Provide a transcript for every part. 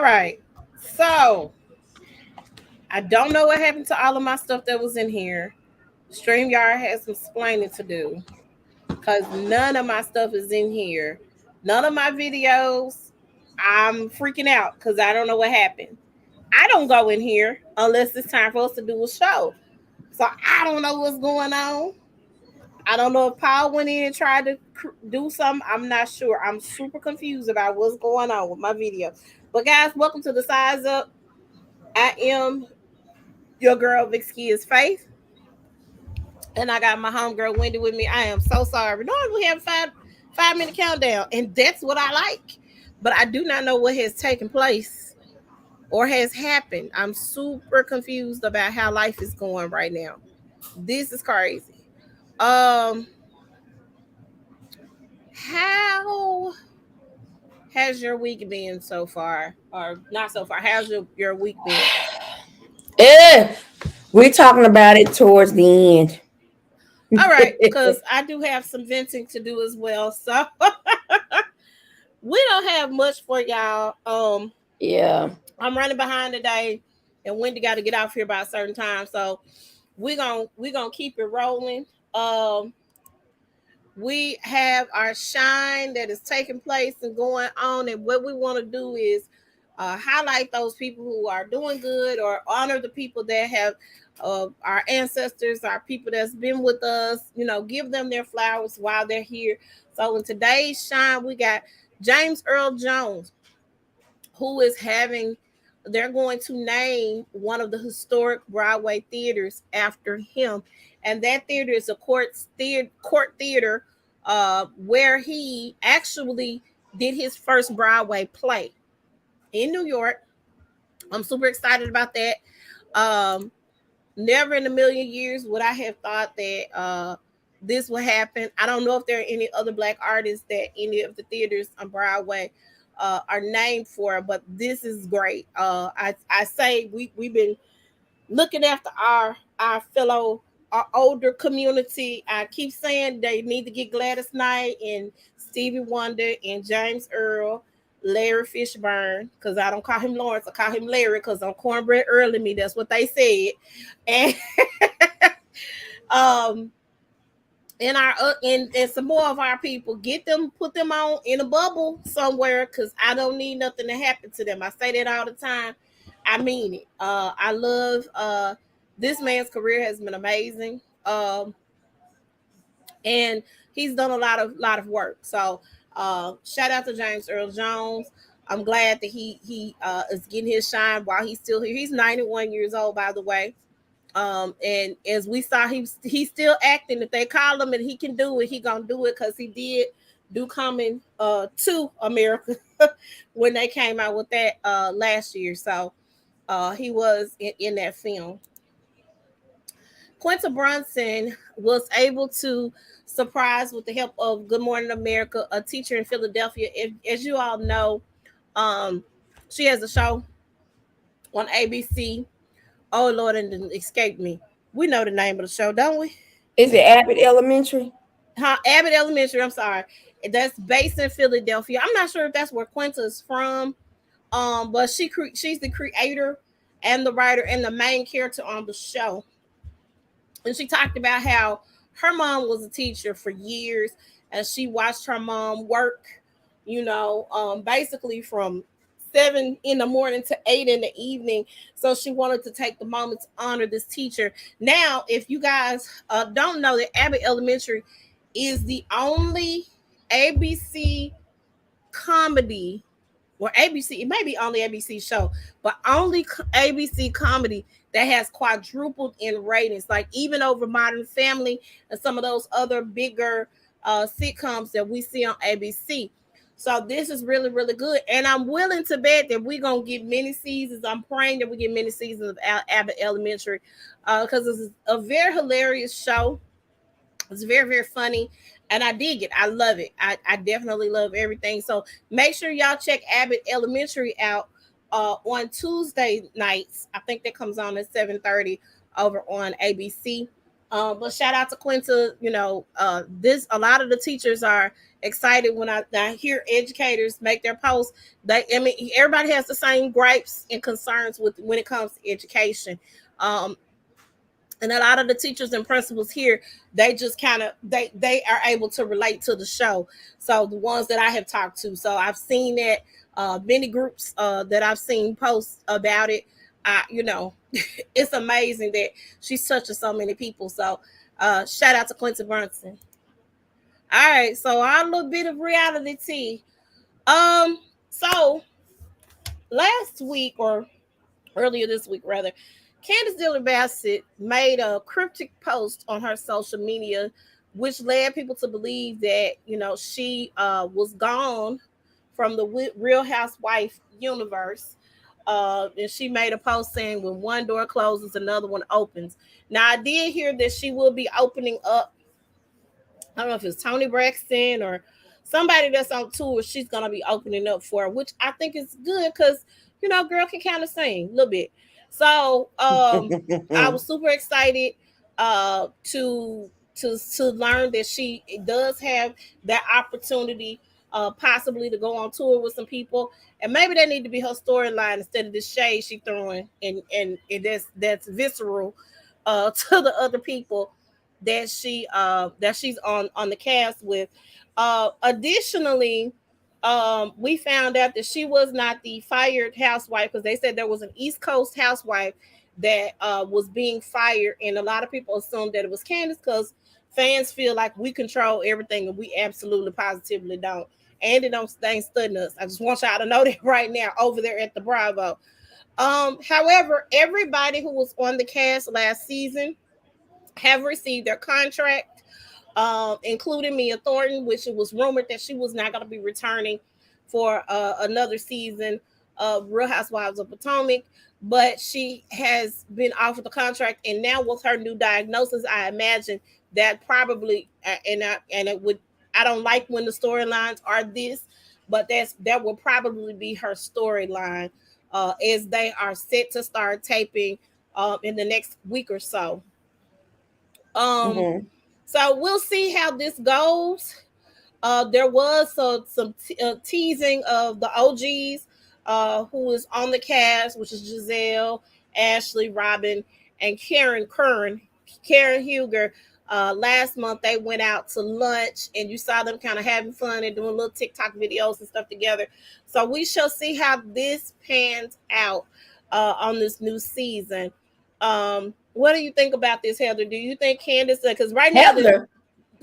right. So I don't know what happened to all of my stuff that was in here. StreamYard has some explaining to do because none of my stuff is in here. None of my videos. I'm freaking out because I don't know what happened. I don't go in here unless it's time for us to do a show. So I don't know what's going on. I don't know if Paul went in and tried to do something. I'm not sure. I'm super confused about what's going on with my video. But guys, welcome to the Size Up. I am your girl Vicskeyas Faith, and I got my homegirl Wendy with me. I am so sorry. Normally we have five minute countdown, and that's what I like. But I do not know what has taken place or has happened. I'm super confused about how life is going right now. This is crazy. Um, how has your week been so far, or not so far? How's your week been? Eh, we're talking about it towards the end. All right, because I do have some venting to do as well. So we don't have much for y'all. Yeah. I'm running behind today, and Wendy got to get off here by a certain time. So we're gonna keep it rolling. We have our shine that is taking place and going on, and what we want to do is highlight those people who are doing good or honor the people that have our ancestors, our people that's been with us, give them their flowers while they're here. So in today's shine, we got James Earl Jones, who is having, they're going to name one of the historic Broadway theaters after him. And that theater is a court theater where he actually did his first Broadway play in New York. I'm super excited about that. Um, Never in a million years would I have thought that this would happen. I don't know if there are any other Black artists that any of the theaters on Broadway are named for, but this is great. I say we've been looking after our fellow, our older community. I keep saying they need to get Gladys Knight and Stevie Wonder and James Earl, Larry Fishburne, because I don't call him Lawrence, I call him Larry because I'm cornbread early me. That's what they said. And um and our and some more of our people, get them, put them on in a bubble somewhere, because I don't need nothing to happen to them. I say that all the time. I mean it. I love this man's career has been amazing. And he's done a lot of work. So shout out to James Earl Jones. I'm glad that he is getting his shine while he's still here. He's 91 years old, by the way. And as we saw, he's still acting. If they call him and he can do it, he gonna do it, because he did do Coming to America when they came out with that last year. So he was in that film. Quinta Brunson was able to surprise, with the help of Good Morning America, a teacher in Philadelphia. As you all know, um, she has a show on ABC. Oh Lord, and it escaped me. We know the name of the show, don't we? Is it Abbott Elementary? Abbott Elementary. I'm sorry. That's based in Philadelphia. I'm not sure if that's where Quinta is from. But she's the creator and the writer and the main character on the show. And she talked about how her mom was a teacher for years, and she watched her mom work, basically from 7 in the morning to 8 in the evening. So she wanted to take the moment to honor this teacher. Now, if you guys don't know, that Abbott Elementary is the only ABC comedy, or ABC, it may be only ABC show, but only ABC comedy that has quadrupled in ratings, like even over Modern Family and some of those other bigger sitcoms that we see on ABC. So this is really, really good. And I'm willing to bet that we're going to get many seasons. I'm praying that we get many seasons of Abbott Elementary, because it's a very hilarious show. It's very, very funny. And I dig it. I love it. I definitely love everything. So make sure y'all check Abbott Elementary out on Tuesday nights. I think that comes on at 7:30 over on ABC. But shout out to Quinta. This a lot of the teachers are excited when I hear educators make their posts. Everybody has the same gripes and concerns with when it comes to education. Um, and a lot of the teachers and principals here, they just kind of they are able to relate to the show. So the ones that I have talked to, so I've seen that many groups that I've seen posts about it. It's amazing that she's touching so many people. So shout out to Quincy Brunson. All right, so our little bit of reality tea. So last week or earlier this week rather, Candace Dillon Bassett made a cryptic post on her social media, which led people to believe that she was gone from the Real Housewife universe. And she made a post saying, "When one door closes, another one opens." Now, I did hear that she will be opening up. I don't know if it's Tony Braxton or somebody that's on tour. She's gonna be opening up for, which I think is good because girl can kind of sing a little bit. So I was super excited to learn that she does have that opportunity, possibly to go on tour with some people, and maybe that need to be her storyline instead of the shade she throwing, and that's visceral to the other people that she's on the cast with. Additionally, we found out that she was not the fired housewife because they said there was an East Coast housewife that was being fired, and a lot of people assumed that it was Candace because fans feel like we control everything, and we absolutely positively don't. And they ain't studying us. I just want y'all to know that right now over there at the Bravo. However, everybody who was on the cast last season have received their contract, including Mia Thornton, which it was rumored that she was not going to be returning for another season of Real Housewives of Potomac, but she has been offered the contract, and now with her new diagnosis, I imagine that probably and it would. I don't like when the storylines are this, but that will probably be her storyline as they are set to start taping in the next week or so. Um, Mm-hmm. so we'll see how this goes. There was some teasing of the OGs who is on the cast, which is Giselle, Ashley, Robin, and Karen Huger. Last month they went out to lunch, and you saw them kind of having fun and doing little TikTok videos and stuff together. So we shall see how this pans out on this new season. What do you think about this, Heather? Do you think Candace? Because right now, Heather.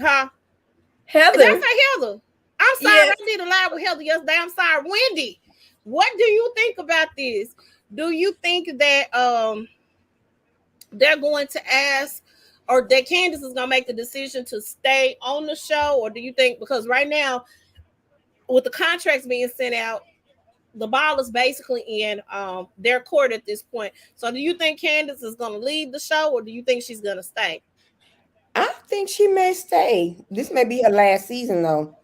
huh? Did I Heather. say Heather? I'm sorry, Yes. I did a live with Heather yesterday. I'm sorry, Wendy. What do you think about this? Do you think that they're going to ask, or that Candace is going to make the decision to stay on the show, or do you think because right now with the contracts being sent out, the ball is basically in their court at this point. So do you think Candace is going to leave the show, or do you think she's going to stay? I think she may stay. This may be her last season, though.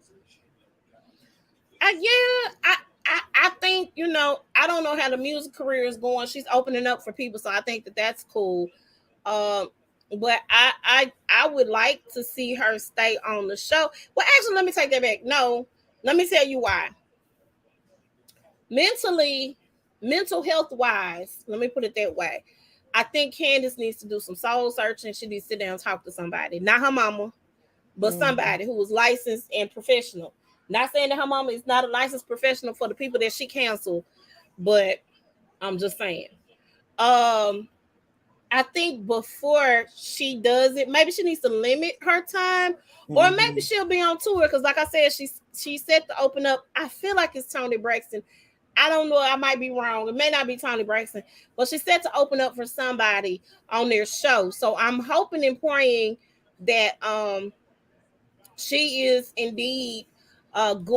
I think I don't know how the music career is going. She's opening up for people, so I think that's cool. Um, but I would like to see her stay on the show. Well, actually, let me take that back. No, let me tell you why. Mentally, mental health wise, let me put it that way. I think Candace needs to do some soul searching. She needs to sit down and talk to somebody, not her mama, but Mm-hmm. somebody who was licensed and professional. Not saying that her mama is not a licensed professional for the people that she canceled, but I'm just saying. Um, I think before she does it, maybe she needs to limit her time, or maybe Mm-hmm. she'll be on tour. Because, like I said, she's set to open up. I feel like it's Tony Braxton. I don't know. I might be wrong. It may not be Tony Braxton, but she's set to open up for somebody on their show. So I'm hoping and praying that she is indeed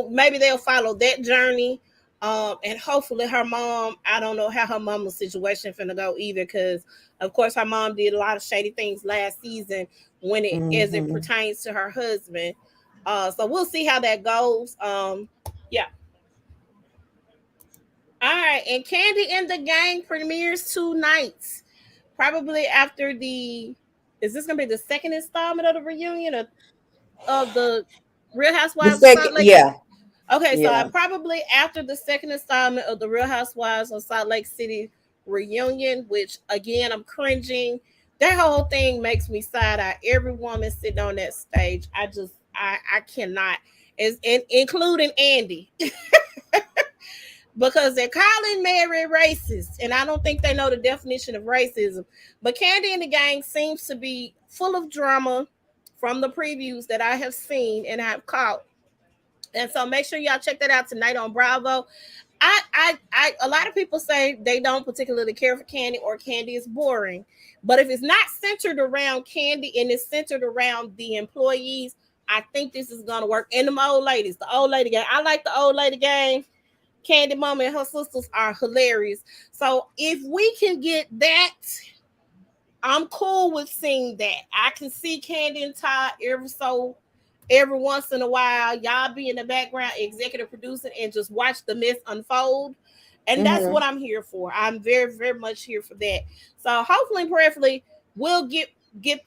maybe they'll follow that journey, and hopefully her mom, I don't know how her mama's situation finna go either, because of course her mom did a lot of shady things last season when it as it Mm-hmm. pertains to her husband. So we'll see how that goes. Yeah. All right, and Candy and the Gang premieres 2 nights, probably after the Is this gonna be the second installment of the reunion of the Real The Housewives of second, Salt Lake City? yeah, Okay, so I yeah. probably after the second installment of the Real Housewives of Salt Lake City reunion, which again I'm cringing. That whole thing makes me side eye. Every woman sitting on that stage, I cannot, is including Andy, because they're calling Mary racist, and I don't think they know the definition of racism. But Candy and the gang seems to be full of drama from the previews that I have seen and have caught. And so make sure y'all check that out tonight on Bravo. A lot of people say they don't particularly care for Candy or Candy is boring. But if it's not centered around Candy and it's centered around the employees, I think this is gonna work. And the old ladies, the old lady gang. I like the old lady gang. Candy Mama and her sisters are hilarious. So if we can get that, I'm cool with seeing that. I can see Candy and Todd every once in a while. Y'all be in the background, executive producing, and just watch the mess unfold. And that's what I'm here for. I'm very, very much here for that. So hopefully, prayerfully, we'll get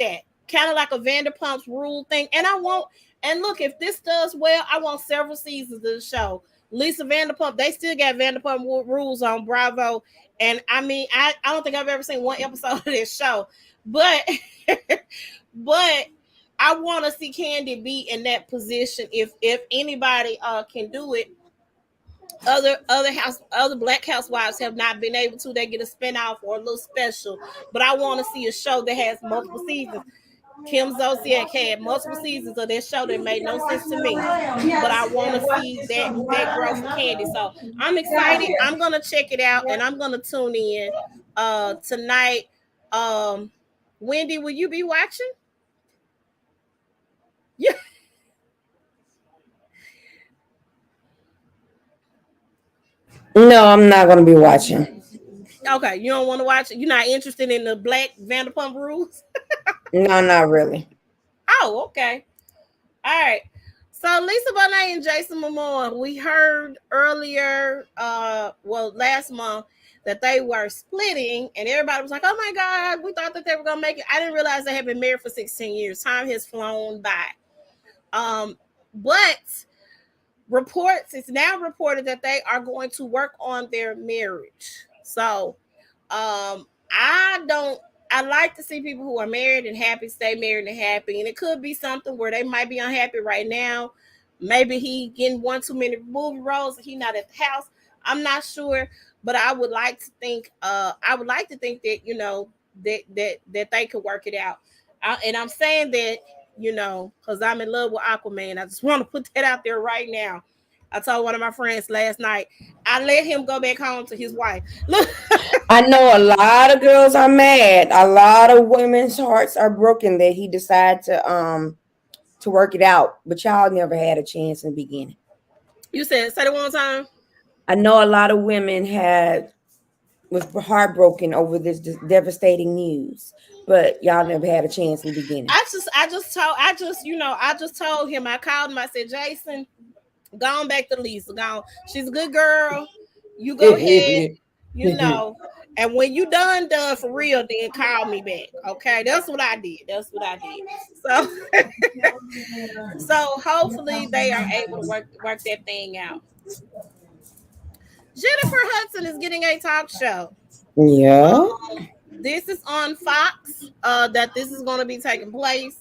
that. Kind of like a Vanderpump's Rule thing. And I want, and look, if this does well, I want several seasons of the show. Lisa Vanderpump, they still got Vanderpump Rules on Bravo. And I mean, I don't think I've ever seen one episode of this show. But but I want to see Candy be in that position. If anybody can do it, other black housewives have not been able to. They get a spinoff or a little special. But I want to see a show that has multiple seasons. Kim Zolciak had multiple seasons of that show that made no sense to me, but I want to see that growth for Candy. So I'm excited. I'm gonna check it out and I'm gonna tune in tonight. Wendy, will you be watching? Yeah. No, I'm not gonna be watching. Okay, you don't want to watch it. You're not interested in the Black Vanderpump Rules. No, not really. Oh, okay. All right. So Lisa Bonet and Jason Momoa, we heard earlier, last month, that they were splitting, and everybody was like, "Oh my God, we thought that they were gonna make it." I didn't realize they had been married for 16 years. Time has flown by. But it's now reported that they are going to work on their marriage. So, I like to see people who are married and happy stay married and happy. And it could be something where they might be unhappy right now. Maybe he getting one too many movie roles and he not at the house. I'm not sure, but I would like to think that, that they could work it out. And I'm saying that, because I'm in love with Aquaman. I just want to put that out there right now. I told one of my friends last night, I let him go back home to his wife. Look. I know a lot of girls are mad. A lot of women's hearts are broken that he decided to work it out. But y'all never had a chance in the beginning. You said, say it one more time. I know a lot of women was heartbroken over this devastating news, but y'all never had a chance in the beginning. I just told him. I called him. I said, Jason, gone back to Lisa. Gone. She's a good girl. You go ahead. And when you done for real, then call me back. Okay, that's what I did. So, so hopefully they are able to work that thing out. Jennifer Hudson is getting a talk show. Yeah. This is on Fox. That this is going to be taking place.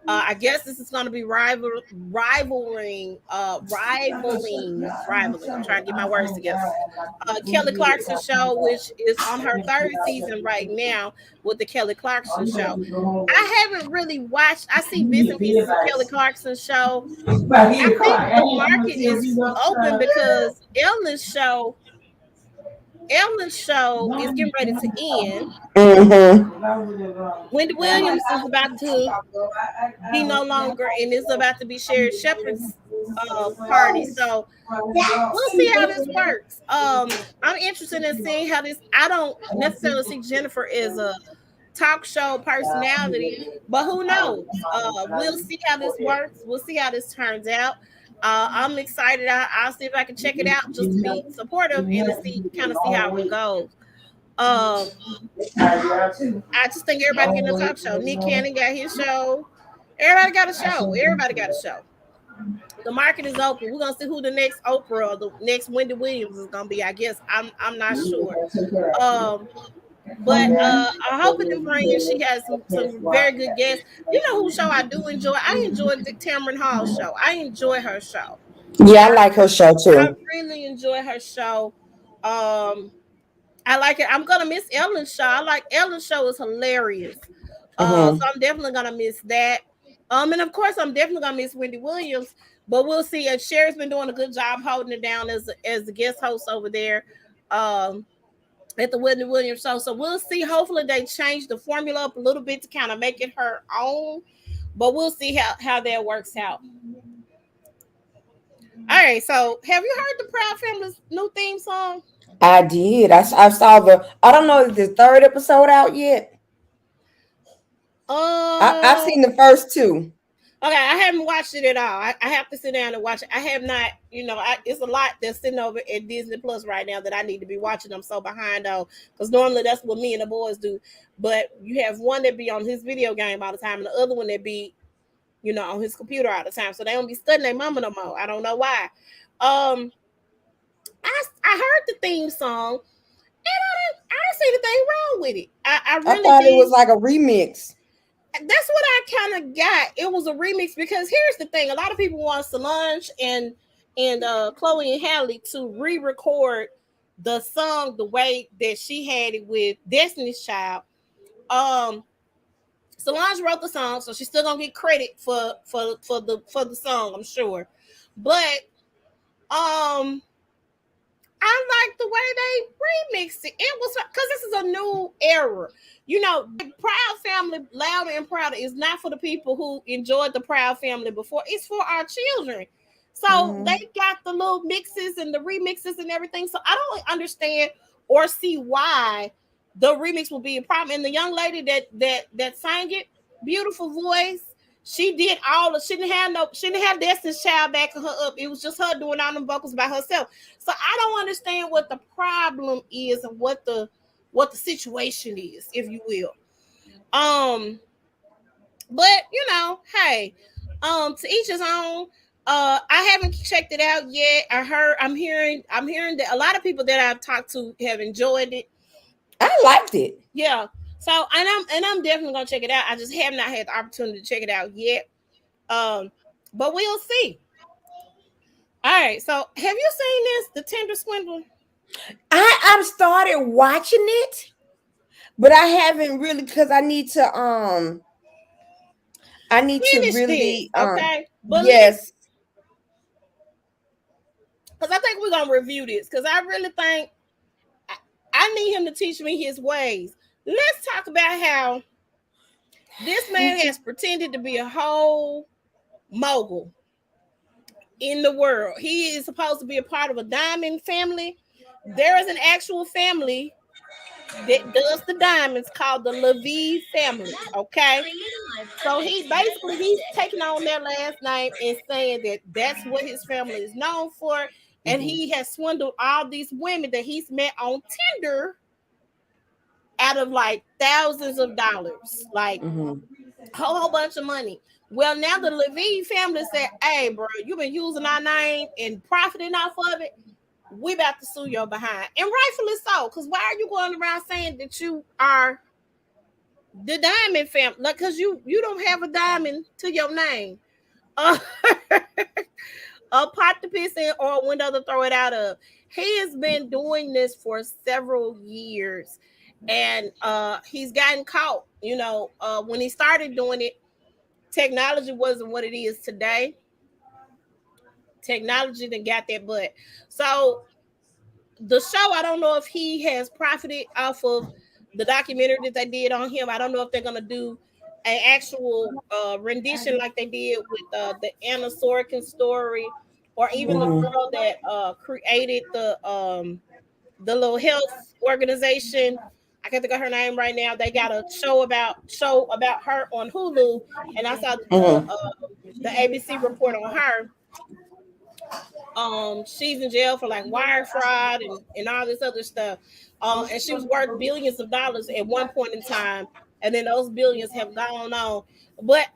I guess this is going to be rivaling. I'm trying to get my words together. Kelly Clarkson show, which is on her third season right now with the Kelly Clarkson show. I haven't really watched. I see bits and pieces of Kelly Clarkson show. I think the market is open because Ellen's show is getting ready to end. Wendy Williams is about to be no longer, and it's about to be Sherry Shepherd's party. So we'll see how this works. I'm interested in seeing how this. I don't necessarily see Jennifer as a talk show personality, but who knows? We'll see how this works. We'll see how this turns out. I'm excited. I'll see if I can check it out just to be supportive and to see how it goes. Um, I just think everybody getting a talk show. Nick Cannon got his show. Everybody got a show. Everybody got a show. The market is open. We're gonna see who the next Oprah or the next Wendy Williams is gonna be. I guess I'm not sure. But I hope in the bring she has some very good guests. You know whose show I do enjoy? I enjoy Tamron Hall's show. I enjoy her show. Yeah, I like her show I too. really enjoy her show. I like it. I'm gonna miss Ellen's show. I like Ellen's show is hilarious. So I'm definitely gonna miss that. And of course I'm definitely gonna miss Wendy Williams. But we'll see. And Sherry's been doing a good job holding it down as the guest host over there. At the Wendy Williams show. So we'll see. Hopefully they change the formula up a little bit to kind of make it her own. But we'll see how that works out. All right. So have you heard the Proud Family's new theme song? I did. I saw I don't know if the third episode out yet. I've seen the first two. Okay, I haven't watched it at all. I have to sit down and watch it. I have not, it's a lot that's sitting over at Disney Plus right now that I need to be watching. I'm so behind on because normally that's what me and the boys do. But you have one that be on his video game all the time, and the other one that be, on his computer all the time. So they don't be studying their mama no more. I don't know why. I heard the theme song, and I didn't see anything wrong with it. I really thought it was like a remix. That's what I kind of got. It was a remix because here's the thing: a lot of people want Solange and Chloe and Halle to re-record the song the way that she had it with Destiny's Child. Solange wrote the song, so she's still gonna get credit for the song, I'm sure. But I like the way they remixed it. It was because this is a new era. The Proud Family, Louder and Prouder, is not for the people who enjoyed the Proud Family before. It's for our children. So they got the little mixes and the remixes and everything. So I don't understand or see why the remix will be a problem. And the young lady that sang it, beautiful voice. She did she didn't have Destiny's Child backing her up. It was just her doing all them vocals by herself. So I don't understand what the problem is and what the situation is, if you will. But hey, to each his own. I haven't checked it out yet. I'm hearing that a lot of people that I've talked to have enjoyed it. I liked it. Yeah. So I'm definitely gonna check it out. I just have not had the opportunity to check it out yet. But we'll see. All right. So have you seen this, The Tender Swindler? I've started watching it, but I haven't really because I need to Finish really this, okay. But yes. Because I think we're gonna review this because I really think I need him to teach me his ways. Let's talk about how this man has pretended to be a whole mogul in the world. He is supposed to be a part of a diamond family. There is an actual family that does the diamonds called the Levy family. Okay. So he's taking on their last name and saying that that's what his family is known for. And he has swindled all these women that he's met on Tinder out of like thousands of dollars, like a whole bunch of money. Well, now the Levy family said, hey, bro, you've been using our name and profiting off of it. We about to sue your behind. And rightfully so, because why are you going around saying that you are the diamond family? Like, because you don't have a diamond to your name. A pot to piss in or a window to throw it out of. He has been doing this for several years. And he's gotten caught. When he started doing it, technology wasn't what it is today. Technology done got that butt. So the show, I don't know if he has profited off of the documentary that they did on him. I don't know if they're gonna do an actual rendition like they did with the Anna Sorokin story, or even the girl that created the little health organization. I can't think of her name right now. They got a show about her on Hulu, and I saw the ABC report on her. She's in jail for like wire fraud and all this other stuff. and she was worth billions of dollars at one point in time, and then those billions have gone on. But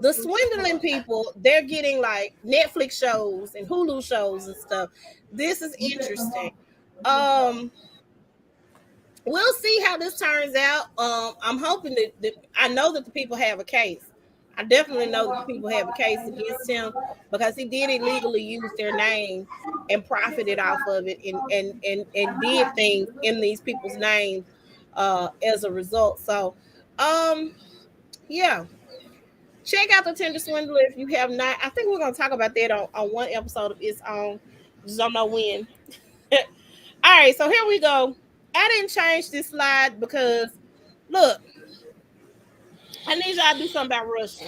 the swindling people, they're getting like Netflix shows and Hulu shows and stuff. This is interesting. Um, we'll see how this turns out. I'm hoping that I know that the people have a case. I definitely know that the people have a case against him because he did illegally use their name and profited off of it and did things in these people's names as a result. So yeah. Check out the Tender Swindler if you have not. I think we're gonna talk about that on one episode of its own. Just don't know when. All right, so here we go. I didn't change this slide because look, I need y'all to do something about Russia.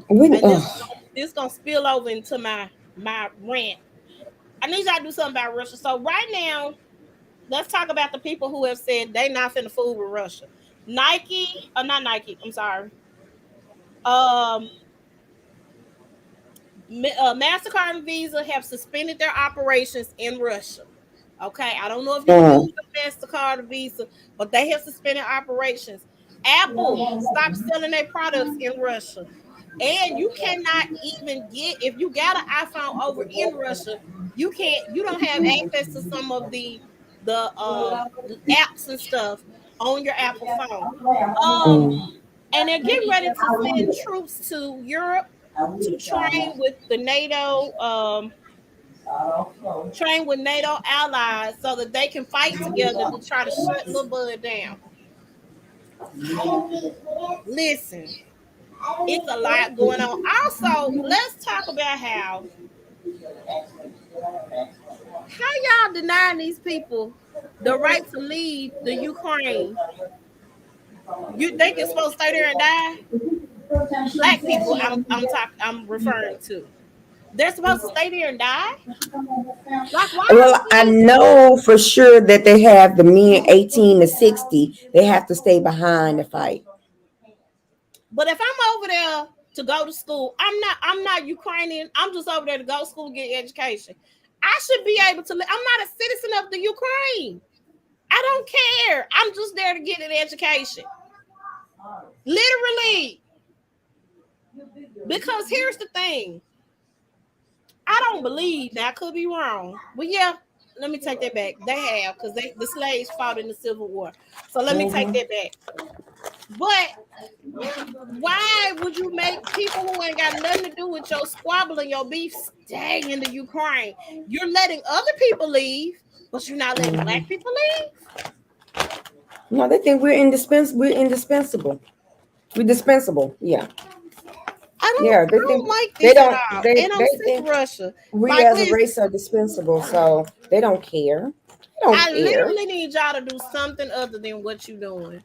And this gonna spill over into my rant. I need y'all to do something about Russia. So right now, let's talk about the people who have said they not finna fool with Russia. Nike, not Nike. I'm sorry. Um, Mastercard and Visa have suspended their operations in Russia. Okay, I don't know if you use a Mastercard or Visa, but they have suspended operations. Apple stopped selling their products in Russia, and you cannot even get if you got an iPhone over in Russia, you don't have access to some of the apps and stuff on your Apple phone. And they're getting ready to send troops to Europe to train with NATO allies so that they can fight together to try to shut Lil Bud down. Listen, it's a lot going on. Also, let's talk about how y'all denying these people the right to leave the Ukraine. You think it's supposed to stay there and die? Black people, I'm referring to. They're supposed to stay there and die? Like, why? Well, I know for sure that they have the men 18 to 60. They have to stay behind to fight. But if I'm over there to go to school, I'm not Ukrainian. I'm just over there to go to school and get education. I should be able to. I'm not a citizen of the Ukraine. I don't care. I'm just there to get an education. Literally. Because here's the thing. I don't believe that. I could be wrong. But yeah, let me take that back. They have, because the slaves fought in the Civil War. So let me take that back. But why would you make people who ain't got nothing to do with your squabble and your beef stay in the Ukraine? You're letting other people leave, but you're not letting black people leave? No, they think we're indispensable. We're dispensable. Yeah. I don't like this at all. And I'm sick of Russia. We as a race are dispensable, so they don't care. I literally need y'all to do something other than what you're doing.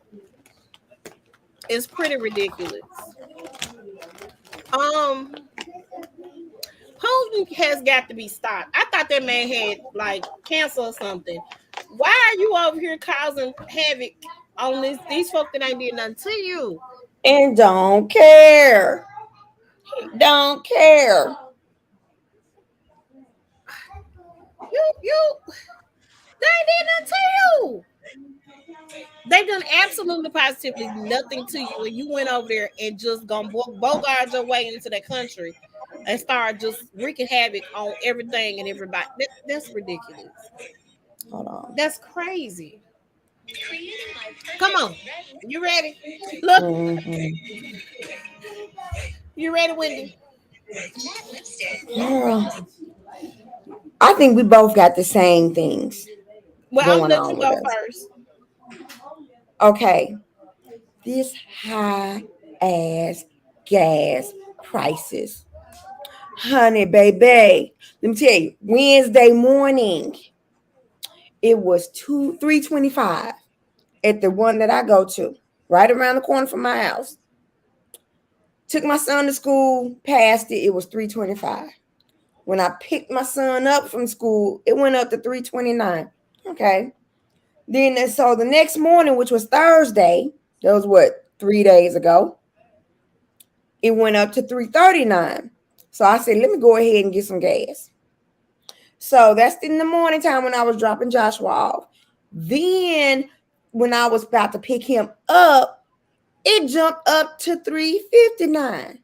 It's pretty ridiculous. Putin has got to be stopped. I thought that man had like cancer or something. Why are you over here causing havoc on these folk that ain't did nothing to you? And don't care. Don't care. You they did nothing to you. They've done absolutely positively nothing to you, and you went over there and just gonna bogart your way into that country and start just wreaking havoc on everything and everybody. That's ridiculous. Hold on. That's crazy. Come on. You ready? Look. You ready, Wendy? I think we both got the same things. Well, I'm gonna let you go first. Okay. This high ass gas prices. Honey, baby. Let me tell you, Wednesday morning, it was $3.25 at the one that I go to, right around the corner from my house. Took my son to school, passed it, it was $3.25. When I picked my son up from school, it went up to $3.29. Okay. Then so the next morning, which was Thursday, that was what, 3 days ago, it went up to $3.39. So I said, let me go ahead and get some gas. So that's in the morning time when I was dropping Joshua off. Then when I was about to pick him up, it jumped up to 359.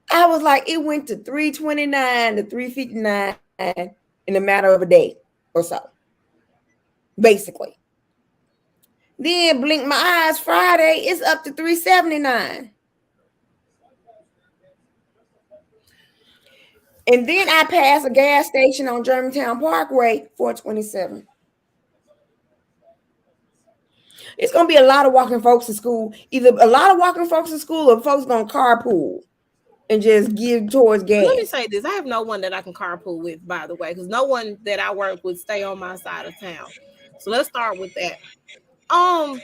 I was like, it went to 329 to 359 in a matter of a day or so. Basically. Then blink my eyes Friday, it's up to 379. And then I passed a gas station on Germantown Parkway, 427. It's gonna be a lot of walking folks in school. Either a lot of walking folks in school or folks gonna carpool and just give towards gas. Let me say this. I have no one that I can carpool with, by the way, because no one that I work with stay on my side of town. So let's start with that. I'm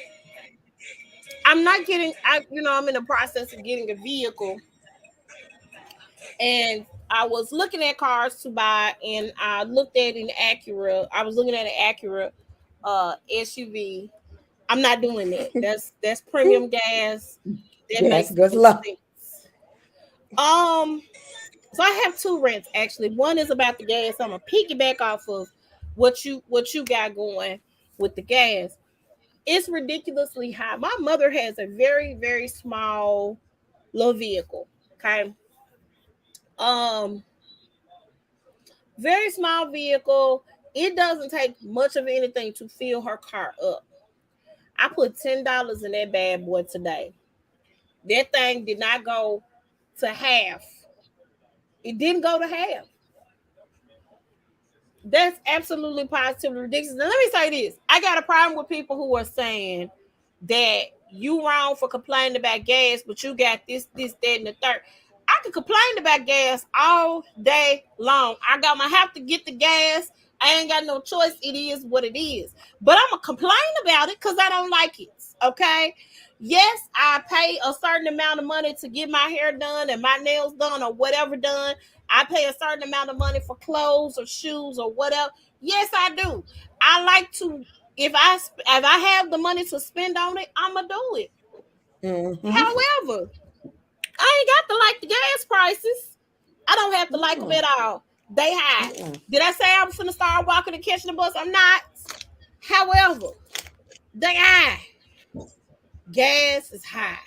not getting, I'm in the process of getting a vehicle, and I was looking at cars to buy, and I looked at an Acura. I was looking at an Acura SUV. I'm not doing that. That's premium gas. That Yes, makes good no luck. sense. So I have two rants actually. One is about the gas. I'm gonna piggyback off of what you got going with the gas. It's ridiculously high. My mother has a very, very small little vehicle. Okay. Um, very small vehicle. It doesn't take much of anything to fill her car up. I put $10 in that bad boy today. That thing did not go to half. It didn't go to half. That's absolutely positively ridiculous. Now, let me say this. I got a problem with people who are saying that you wrong for complaining about gas, but you got this, that, and the third. I could complain about gas all day long. I'm gonna have to get the gas. I ain't got no choice. It is what it is. But I'm gonna complain about it because I don't like it. Okay. Yes, I pay a certain amount of money to get my hair done and my nails done or whatever done. I pay a certain amount of money for clothes or shoes or whatever. Yes, I do. I like to, if I have the money to spend on it, I'ma do it. Mm-hmm. However, I ain't got to like the gas prices. I don't have to like them at all. They high. Did I say I was finna start walking and catching the bus? I'm not. However, they high. Gas is high.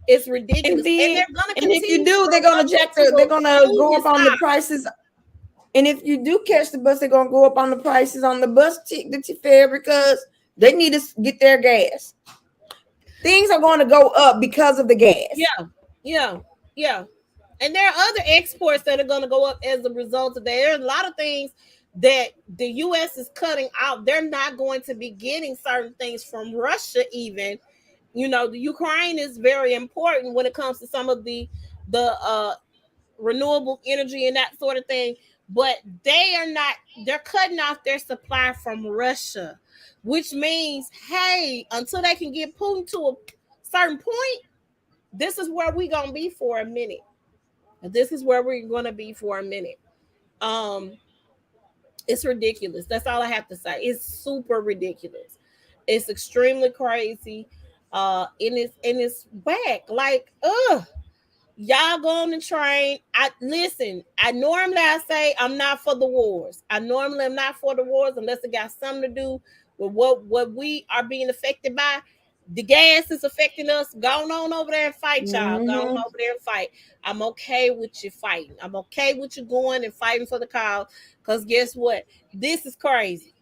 It's ridiculous, and they're gonna and if you continue do, to they're gonna go up on the high. prices. And if you do catch the bus, they're gonna go up on the prices on the bus ticket fare because they need to get their gas. Things are going to go up because of the gas. Yeah. And there are other exports that are going to go up as a result of that. There's a lot of things that the U.S. is cutting out. They're not going to be getting certain things from Russia even. The Ukraine is very important when it comes to some of the renewable energy and that sort of thing. But they're cutting off their supply from Russia, which means, hey, until they can get Putin to a certain point, this is where we're going to be for a minute. This is where we're going to be for a minute. It's ridiculous. That's all I have to say. It's super ridiculous. It's extremely crazy. And it's whack. Like, y'all go on the train. I normally say I'm not for the wars. I normally am not for the wars unless it got something to do with what we are being affected by. The gas is affecting us. Go on over there and fight, y'all. Go on over there and fight. I'm okay with you fighting. I'm okay with you going and fighting for the cause. Because guess what? This is crazy.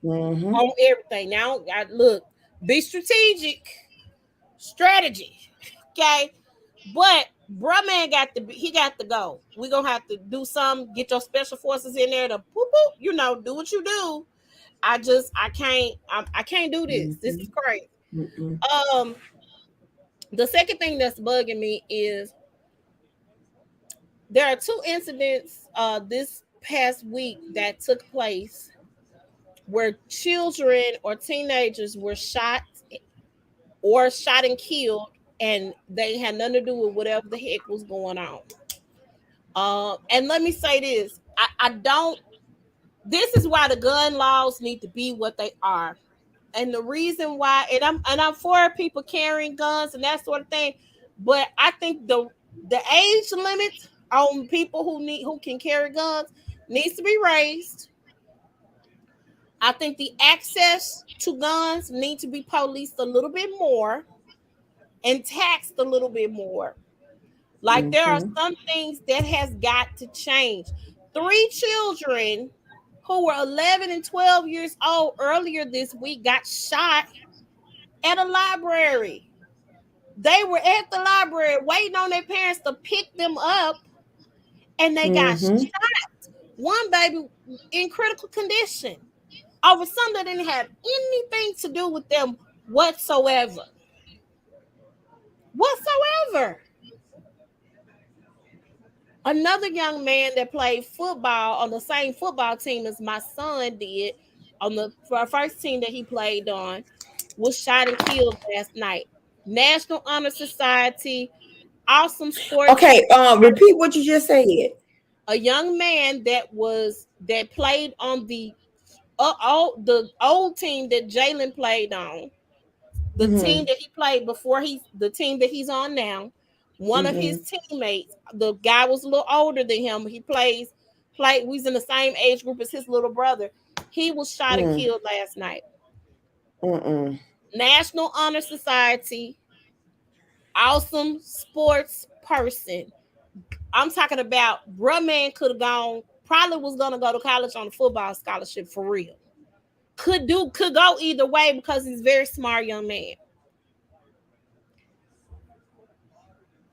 On everything. Now, look, be strategic. Strategy. Okay? But bruh man got to go. We're gonna have to do some, get your special forces in there to do what you do. I can't do this. This is crazy. The second thing that's bugging me is there are two incidents this past week that took place where children or teenagers were shot and killed, and they had nothing to do with whatever the heck was going on. And let me say this: I don't. This is why the gun laws need to be what they are, and the reason why. And I'm for people carrying guns and that sort of thing, but I think the age limit on people who can carry guns needs to be raised. I think the access to guns need to be policed a little bit more and taxed a little bit more. Like there are Mm-hmm. some things that has got to change. 3 children who were 11 and 12 years old earlier this week got shot at a library. They were at the library waiting on their parents to pick them up, and they got Mm-hmm. shot. One baby in critical condition over something that didn't have anything to do with them whatsoever. Whatsoever. Another young man that played football on the same football team as my son did on the first team that he played on was shot and killed last night. National Honor Society, awesome sports. Okay, repeat what you just said. A young man that played on the old team that Jalen played on, the team Mm-hmm. that he played before the team that he's on now. One of his Mm-hmm. teammates, the guy was a little older than him. We was in the same age group as his little brother. He was shot and Mm. killed last night. Mm-mm. National Honor Society, awesome sports person. I'm talking about bruh man could have gone, probably was gonna go to college on a football scholarship for real. Could go either way because he's a very smart young man.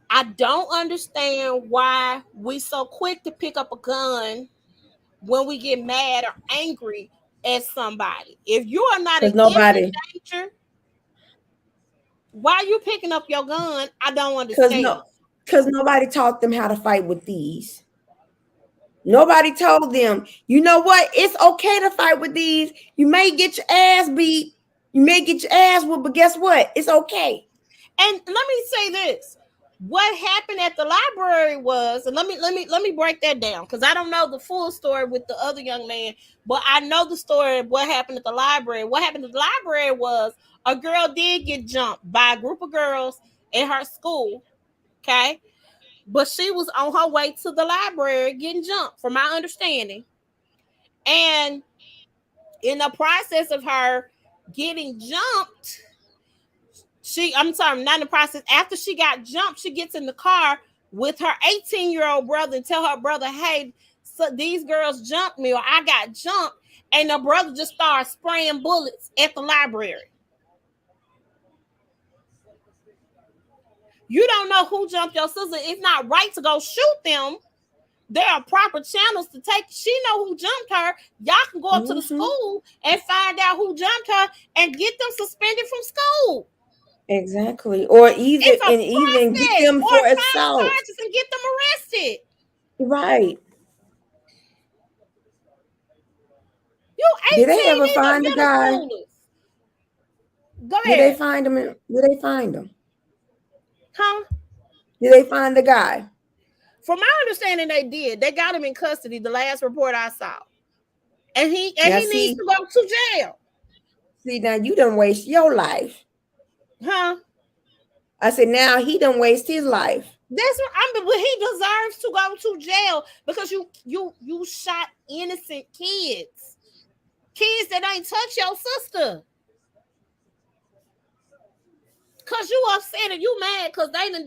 I don't understand why we so quick to pick up a gun when we get mad or angry at somebody. If you are not an Cause imminent nobody, danger, why are you picking up your gun? I don't cause understand. no, cause nobody taught them how to fight with these. Nobody told them, you know what? It's okay to fight with these. You may get your ass beat. You may get your ass whooped, but guess what? It's okay. And let me say this. What happened at the library was, and let me break that down because I don't know the full story with the other young man, but I know the story of what happened at the library. What happened at the library was a girl did get jumped by a group of girls in her school, okay? But she was on her way to the library getting jumped, from my understanding. And in the process of her getting jumped, I'm sorry, not in the process. After she got jumped, she gets in the car with her 18-year-old brother and tell her brother, hey, so these girls jumped me or I got jumped. And the brother just started spraying bullets at the library. You don't know who jumped your sister. It's not right to go shoot them. There are proper channels to take. She know who jumped her. Y'all can go up to the Mm-hmm. school and find out who jumped her and get them suspended from school. Exactly. Or It's a even get process, them or for file assault. charges and get them arrested. Right. You Did they 18 ever in the find the middle guy? schoolers. Go Did they ahead. find him? Did they find him? Huh? Did they find the guy? From my understanding, they did. They got him in custody, the last report I saw. And Now he needs to go to jail. now you done waste your life. Huh? I said, now he done waste his life. That's what I mean. But he deserves to go to jail because you shot innocent kids. Kids that ain't touch your sister. Cause you upset and you mad because they no.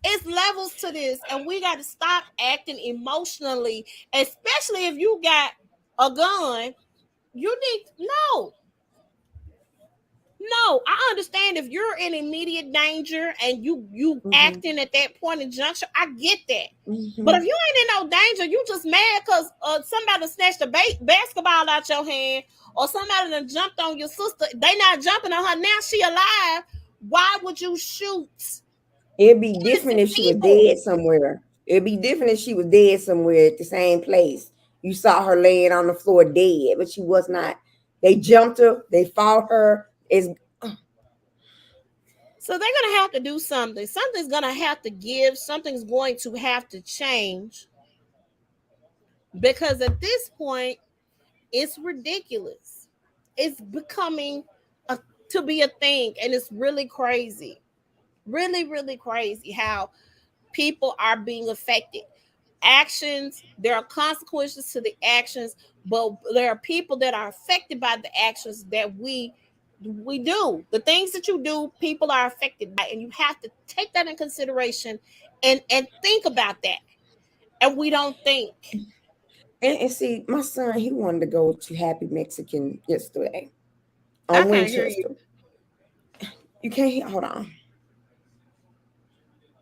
It's levels to this, and we got to stop acting emotionally, especially if you got a gun. You need no. I understand if you're in immediate danger and you Mm-hmm. acting at that point in juncture. I get that. But Mm-hmm. if you ain't in no danger, you just mad because somebody snatched a basketball out your hand or somebody done jumped on your sister. They not jumping on her now. She alive. Why would you shoot It'd be different innocent if she was people? dead somewhere. It'd be different if she was dead somewhere at the same place. You saw her laying on the floor dead, but she was not. They jumped her. They fought her. It's So they're going to have to do something. Something's going to have to give. Something's going to have to change. Because at this point, it's ridiculous. It's becoming to be a thing. And it's really crazy. Really, really crazy how people are being affected. Actions, there are consequences to the actions, but there are people that are affected by the actions that we do. The things that you do, people are affected by, and you have to take that in consideration and think about that. And we don't think. And see, my son, he wanted to go to Happy Mexican yesterday I on can't hear you. Winchester. You can't hear, hold on.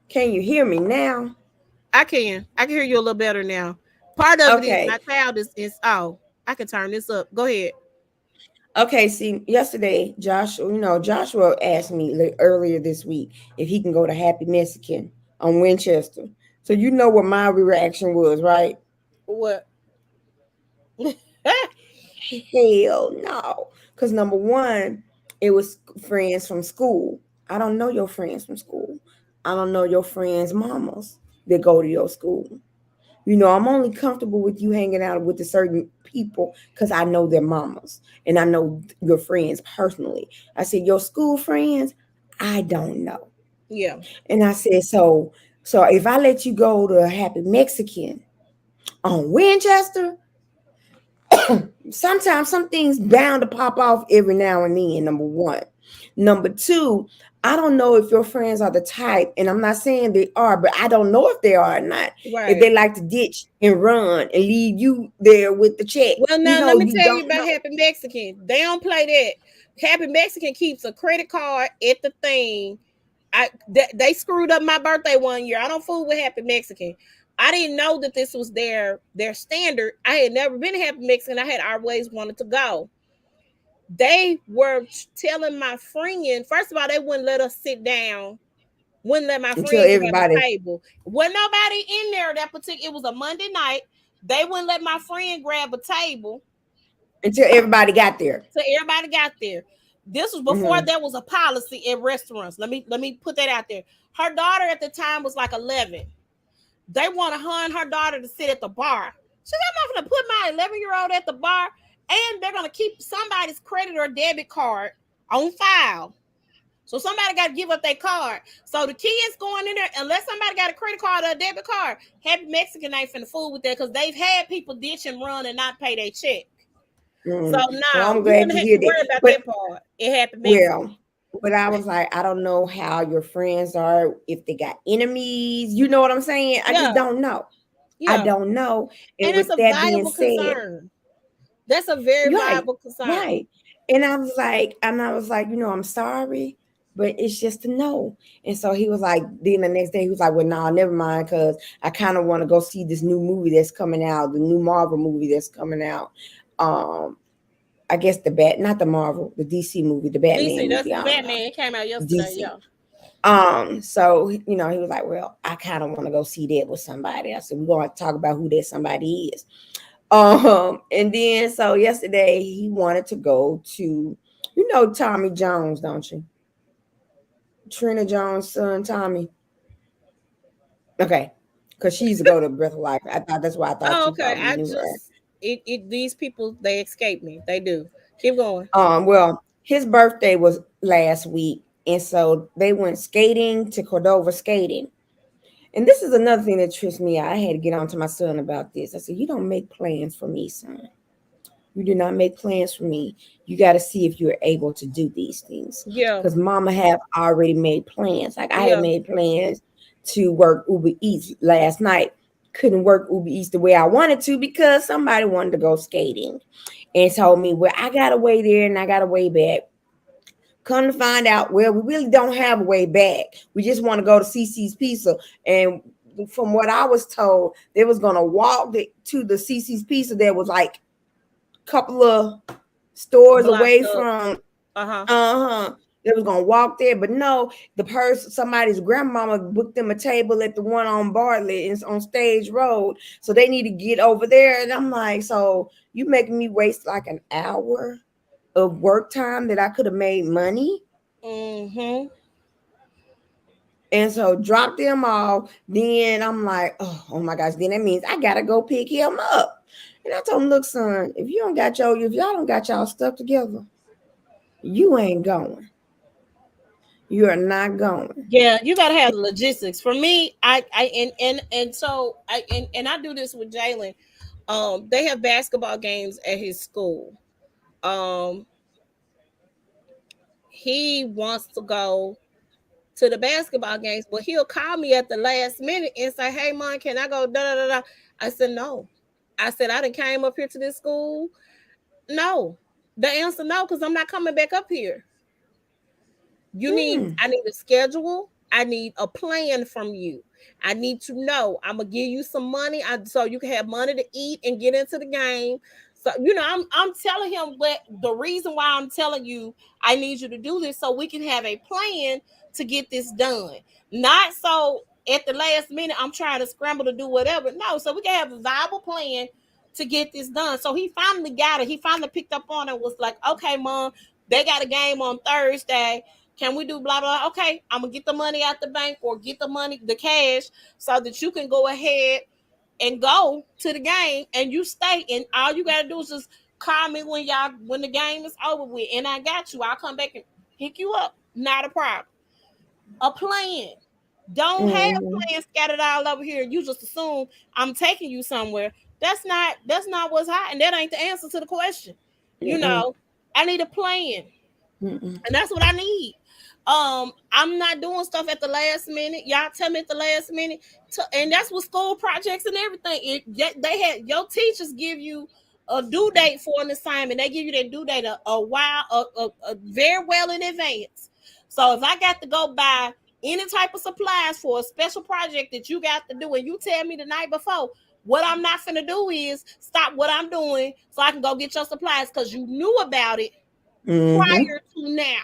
Can you hear me now? I can. I can hear you a little better now. Part of it is Okay. my child is oh, I can turn this up. Go ahead. Okay, see, yesterday, Joshua, Joshua asked me like, earlier this week if he can go to Happy Mexican on Winchester. So you know what my reaction was, right? What? Hell no. Because number one, it was friends from school. I don't know your friends from school. I don't know your friends' mamas that go to your school. I'm only comfortable with you hanging out with the certain people because I know their mamas and I know your friends personally. I said, your school friends, I don't know. Yeah. And I said, so if I let you go to a Happy Mexican on Winchester, sometimes some things bound to pop off every now and then, number one. Number two, I don't know if your friends are the type, and I'm not saying they are, but I don't know if they are or not. If Right. they like to ditch and run and leave you there with the check, Well, now let me you tell you don't about know. Happy Mexican. They don't play that. Happy Mexican keeps a credit card at the thing. They screwed up my birthday one year. I don't fool with Happy Mexican. I didn't know that this was their standard. I had never been to Happy Mexican. I had always wanted to go. They were telling my friend, first of all, they wouldn't let us sit down, wouldn't let my Until friend grab a everybody, table. Wasn't nobody in there that particular, it was a Monday night. They wouldn't let my friend grab a table until everybody got there. till everybody got there. This was before Hmm. there was a policy at restaurants. Let me put that out there. Her daughter at the time was like 11. They wanted her and her daughter to sit at the bar. She said, I'm not going to put my 11-year-old at the bar, and they're going to keep somebody's credit or debit card on file. So somebody got to give up their card. So the kids going in there, unless somebody got a credit card or a debit card, Happy Mexican ain't finna fool with that because they've had people ditch and run and not pay their check. So Hmm. Well, no, I'm you glad wouldn't to have hear to that. worry about But that part. It happened Mexican. well, but I was like, I don't know how your friends are, if they got enemies. You know what I'm saying? I just Yeah, don't know. I yeah. don't know. And And it's with a that being valuable said, concern. That's a very right, viable concern. right. And I was like, I'm sorry, but it's just a no. And so he was like, then the next day he was like, well, no, never mind, because I kind of want to go see this new movie that's coming out, the new Marvel movie that's coming out. Um, I guess not the Marvel, the DC movie, the DC, Batman that's movie. I don't know. Batman. It came out yesterday. DC. Yeah. So he was like, well, I kind of want to go see that with somebody. I said, we're gonna talk about who that somebody is. And then so yesterday he wanted to go to, Tommy Jones, don't you? Trina Jones' son, Tommy. Okay. Because she used to go to Breath of Life. I thought that's why I thought Oh, you okay. probably I knew her. just it these people they escape me. They do. Keep going. Well, his birthday was last week, and so they went skating to Cordova skating. And this is another thing that trips me out. I had to get on to my son about this. I said, you don't make plans for me, son. You do not make plans for me. You got to see if you're able to do these things. Yeah. Because mama have already made plans. Like I had Yeah. made plans to work Uber Eats last night. Couldn't work Uber Eats the way I wanted to because somebody wanted to go skating and told me, well, I got a way there and I got a way back. Come to find out, well, we really don't have a way back. We just want to go to CC's Pizza. And from what I was told, they was going to walk to the CC's Pizza. There was like couple of stores Block away up. from Uh-huh. they was gonna walk there, but no, somebody's grandmama booked them a table at the one on Bartlett and on Stage Road, so they need to get over there. And I'm like, so you making me waste like an hour of work time that I could have made money? Mm-hmm. And so drop them all. Then I'm like, oh my gosh, then that means I gotta go pick him up. And I told him, look, son, if y'all don't got y'all stuff together, you ain't going. You are not going. Yeah, you gotta have the logistics. For me, and I do this with Jalen. They have basketball games at his school. Um, he wants to go to the basketball games, but he'll call me at the last minute and say, "Hey, mom, can I go?" Da da da da. I said no. I said I done came up here to this school. No, the answer no, because I'm not coming back up here. I need a schedule. I need a plan from you. I need to know. I'm gonna give you some money so you can have money to eat and get into the game. So I'm telling him what the reason why I'm telling you I need you to do this so we can have a plan to get this done. Not so at the last minute I'm trying to scramble to do whatever. No, so we can have a viable plan to get this done. So he finally got it. He finally picked up on it. Was like, okay, mom, they got a game on Thursday. Can we do blah blah? Okay, I'm gonna get the money out the bank or get the money, the cash, so that you can go ahead and go to the game and you stay. And all you gotta do is just call me when the game is over with, and I got you. I'll come back and pick you up. Not a problem. A plan. Don't have Mm-hmm. plans scattered all over here. You just assume I'm taking you somewhere. That's not what's hot, and that ain't the answer to the question. You Mm-mm. know, I need a plan. Mm-mm. And that's what I need. I'm not doing stuff at the last minute. Y'all tell me at the last minute, and that's with school projects and everything. They had your teachers give you a due date for an assignment. They give you that due date a while, very well in advance. So if I got to go buy any type of supplies for a special project that you got to do, and you tell me the night before, what I'm not finna do is stop what I'm doing so I can go get your supplies because you knew about it Mm-hmm. prior to now.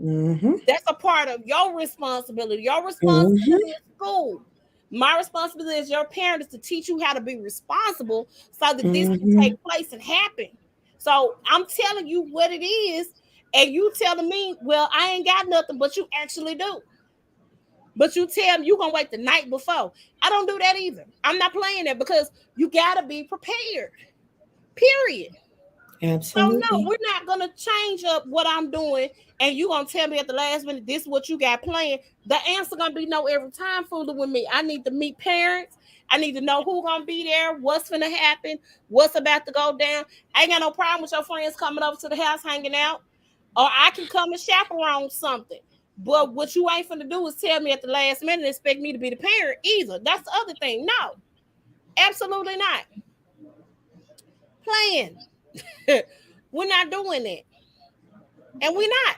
Mm-hmm. That's a part of your responsibility. Your responsibility Mm-hmm. is school. My responsibility as your parent is to teach you how to be responsible so that this can Mm-hmm. take place and happen. So I'm telling you what it is, and you telling me, well, I ain't got nothing, but you actually do. But you tell me you gonna wait the night before. I don't do that either. I'm not playing that because you gotta be prepared. Period. So no, Absolutely. we're not gonna change up what I'm doing, and you gonna tell me at the last minute this is what you got planned. The answer gonna be no every time, fooling with me. I need to meet parents. I need to know who gonna be there, what's gonna happen, what's about to go down. I ain't got no problem with your friends coming over to the house hanging out, or I can come and chaperone something. But what you ain't finna do is tell me at the last minute and expect me to be the parent either. That's the other thing. No, absolutely not. Playing. We're not doing that, and we're not.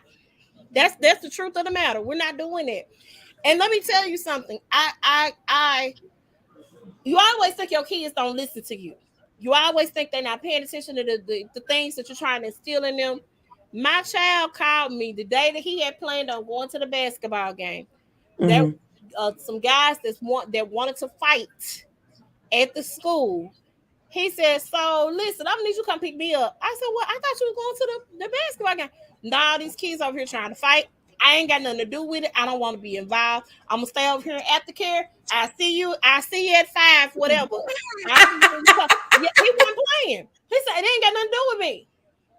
That's the truth of the matter. We're not doing it. And let me tell you something. You always think your kids don't listen to you. You always think they're not paying attention to the things that you're trying to instill in them. My child called me the day that he had planned on going to the basketball game. There Mm-hmm. some guys that wanted to fight at the school. He said, "So listen, I'm gonna need you to come pick me up." I said, "Well, I thought you were going to the basketball game." Nah, these kids over here trying to fight. I ain't got nothing to do with it. I don't want to be involved. I'm gonna stay over here at the care. I see you. I see you at 5, whatever. I see you when you come. Yeah, he wasn't playing. He said it ain't got nothing to do with me.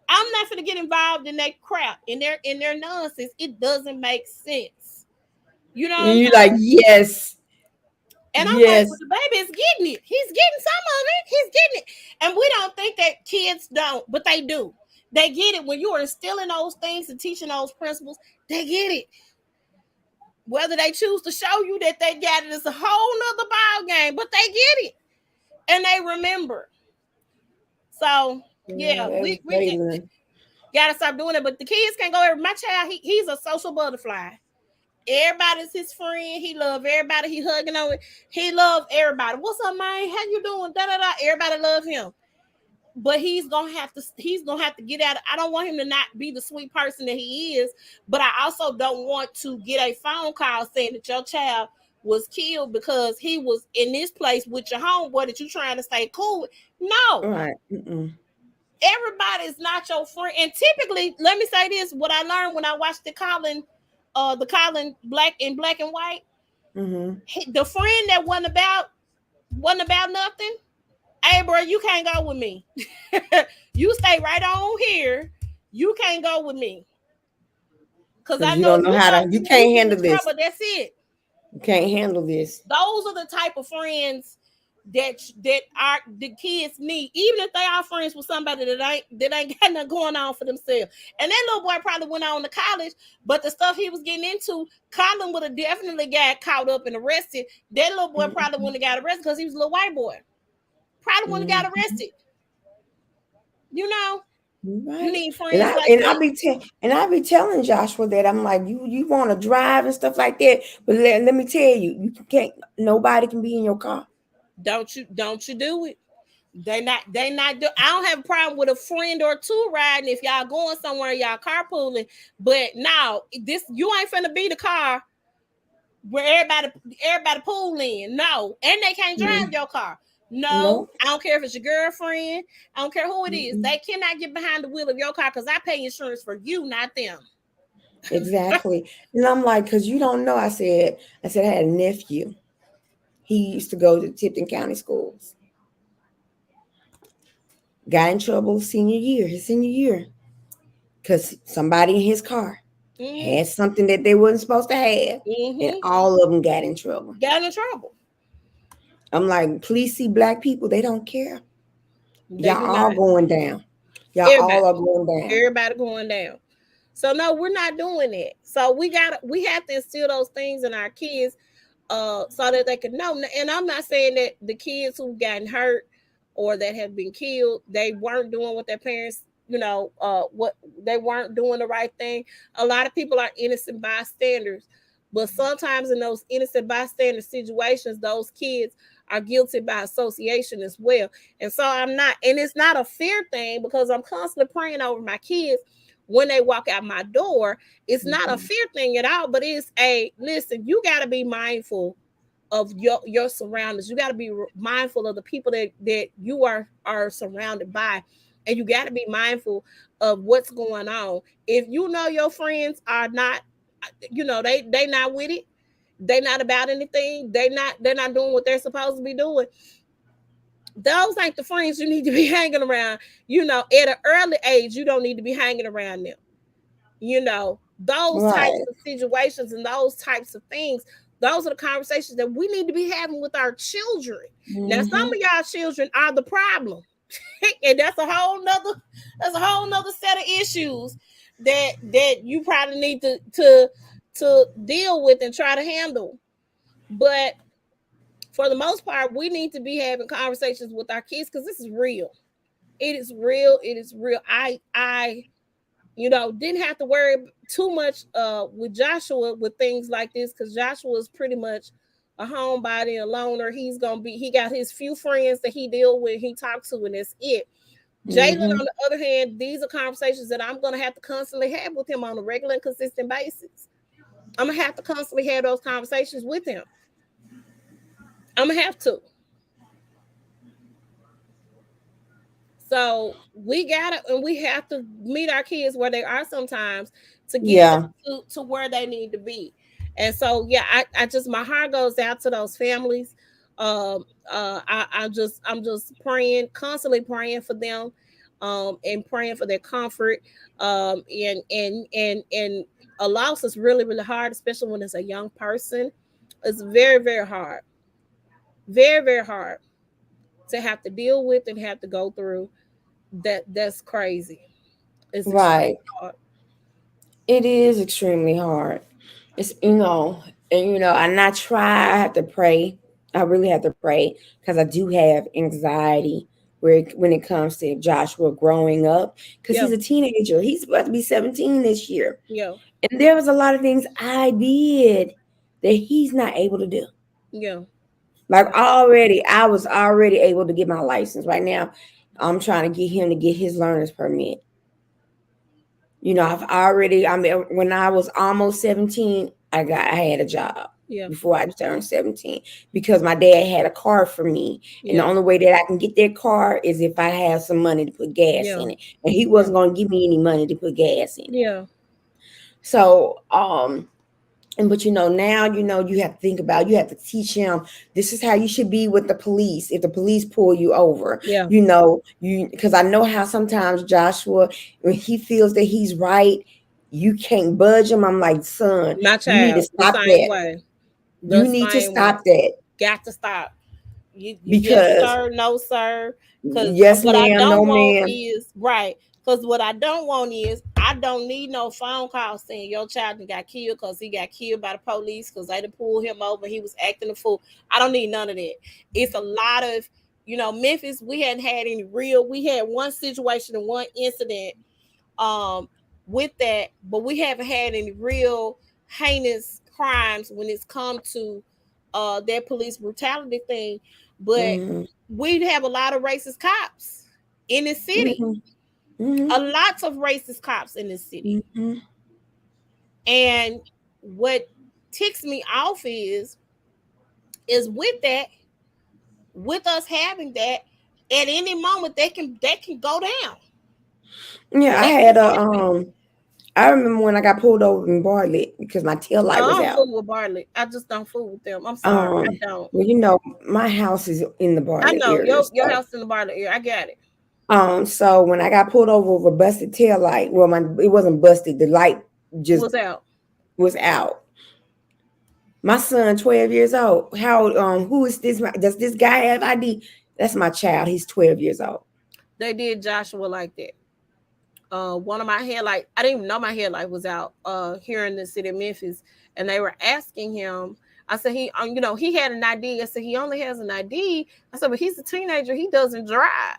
I'm not gonna get involved in that crap, in their nonsense. It doesn't make sense. You know what And I'm you saying? like, yes, And I'm like, well, yes. the baby is getting it. He's getting some of it. He's getting it. And we don't think that kids don't, but they do. They get it when you are instilling those things and teaching those principles. They get it. Whether they choose to show you that they got it is a whole nother ball game, but they get it and they remember. So Yeah, yeah, that's we Jalen. gotta stop doing it. But the kids can't go everywhere. My child, he's a social butterfly. Everybody's his friend. He love everybody. He hugging on it. He love everybody. What's up, man? How you doing? Da da da. Everybody love him. But he's gonna have to get out. I don't want him to not be the sweet person that he is. But I also don't want to get a phone call saying that your child was killed because he was in this place with your homeboy that you trying to stay cool with. All No, right. Mm-mm. everybody is not your friend. And typically, let me say this: what I learned when I watched the Colin black and white, Mm-hmm. the friend that wasn't about nothing. Hey, bro, you can't go with me. You stay right on here. You can't go with me. Because I Because you know don't if know you how know to, you you can't get in handle this. trouble, that's it. You can't handle this. Those are the type of friends that are the kids need, even if they are friends with somebody that ain't got nothing going on for themselves. And that little boy probably went on to college, but the stuff he was getting into, Colin would have definitely got caught up and arrested. That little boy probably wouldn't have got arrested because he was a little white boy. Probably wouldn't have got arrested. You know, you Right. need And friends I like and I that. be I be telling Joshua that I'm like, you want to drive and stuff like that, but let me tell you, you can't. Nobody can be in your car. Don't you do it. They not do. I don't have a problem with a friend or two riding if y'all going somewhere, y'all carpooling. But now this you ain't finna be the car where everybody pull in. No, and they can't drive your car. No, No. I don't care if it's your girlfriend. I don't care who it is. Mm-mm. They cannot get behind the wheel of your car because I pay insurance for you, not them. Exactly. And I'm like, because you don't know. I had a nephew. He used to go to Tipton County schools. Got in trouble his senior year, because somebody in his car Mm-hmm. had something that they wasn't supposed to have, and Mm-hmm. all of them got in trouble. Got in trouble. I'm like, please see black people. They don't care. They Y'all do all not. going down. Y'all all Everybody. are going down. Everybody going down. So no, we're not doing that. So we have to instill those things in our kids, so that they can know. And I'm not saying that the kids who've gotten hurt or that have been killed, they weren't doing what their parents, what they weren't doing the right thing. A lot of people are innocent bystanders, but sometimes in those innocent bystander situations, those kids are guilty by association as well. And so and it's not a fear thing because I'm constantly praying over my kids when they walk out my door. It's not a Mhm. fear thing at all, but it's a listen, you got to be mindful of your surroundings. You got to be mindful of the people that you are surrounded by, and you got to be mindful of what's going on. If you know your friends are not, they not with it, they not about anything, they're not doing what they're supposed to be doing, those ain't the friends you need to be hanging around. At an early age, you don't need to be hanging around them. Those types Right. of situations and those types of things, those are the conversations that we need to be having with our children. Now, some Mm-hmm. of y'all children are the problem. And that's a whole nother set of issues that you probably need to deal with and try to handle. But for the most part, we need to be having conversations with our kids because this is real. It is real. It is real. I didn't have to worry too much with Joshua with things like this because Joshua is pretty much a homebody, a loner. He got his few friends that he deal with, he talks to, and that's it. Jalen, Mm-hmm. on the other hand, these are conversations that I'm gonna have to constantly have with him on a regular and consistent basis. I'm gonna have to constantly have those conversations with him. I'm gonna have to. So we have to meet our kids where they are sometimes to get Yeah. them to where they need to be. And so yeah, I just my heart goes out to those families. I'm just praying, constantly praying for them, and praying for their comfort. And a loss is really, really hard, especially when it's a young person. It's very, very hard. Very, very hard to have to deal with and have to go through. That's crazy. It's extremely Right. hard. It is extremely hard. It's and I try. I have to pray. I really have to pray because I do have anxiety when it comes to Joshua growing up, because Yeah, he's a teenager. He's about to be 17 this year, yeah, and there was a lot of things I did that he's not able to do. yeah, Like, I was already able to get my license. Right now, I'm trying to get him to get his learner's permit. I mean, when I was almost 17, I had a job yeah, before I turned 17, because my dad had a car for me. And the yeah, only way that I can get that car is if I have some money to put gas yeah, in it. And he yeah, wasn't going to give me any money to put gas in it. yeah, So, but now you have to think about, you have to teach him, this is how you should be with the police if the police pull you over. yeah, Because I know how sometimes Joshua, when he feels that he's right, you can't budge them. I'm like, son, My you need to child, the stop same that. way. The You need to same way. stop that Got to stop. You yes, because sir, no, sir. Because yes, what I ma'am, don't no, want ma'am. is right. Because what I don't want is I don't need no phone call saying your child got killed because he got killed by the police because they done pulled him over. He was acting a fool. I don't need none of that. It's a lot of, Memphis. We hadn't had any real. We had one situation and one incident um with that, but we haven't had any real heinous crimes when it's come to that police brutality thing. But Mm-hmm, we have a lot of racist cops in this city. mm-hmm, mm-hmm, A lot of racist cops in this city. mm-hmm. And what ticks me off is with us having that, at any moment they can go down. Yeah, I That had can a happen. I remember when I got pulled over in Bartlett because my tail No, light I was don't out. fool with Bartlett. I just don't fool with them. I'm sorry. I don't. Well, my house is in the I Bartlett know area, your so house in the Bartlett area. I got it. so when I got pulled over with a busted tail light, well, it wasn't busted. The light just Was out. was out. My son, 12 years old. How who is this? Does this guy have ID? That's my child. He's 12 years old. They did Joshua like that. One of my headlight, I didn't even know my headlight was out. Here in the city of Memphis, and they were asking him. I said he had an ID. I said he only has an ID. I said, but he's a teenager. He doesn't drive.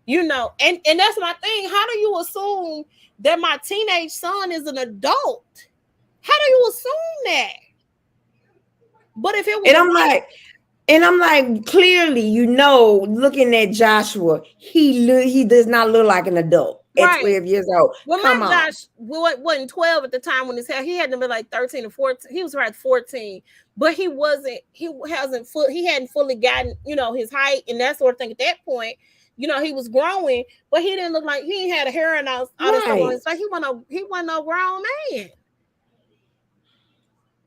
And that's my thing. How do you assume that my teenage son is an adult? How do you assume that? But if it was And a I'm white like, clearly, looking at Joshua, he does not look like an adult at right. 12 years old. Well, my Come on. Josh wasn't 12 at the time when he had to be like 13 or 14. He was right 14, but he hadn't fully gotten, his height and that sort of thing at that point. He was growing, but he didn't look like he had a hair and all this stuff on Right. his face. He wasn't no grown man.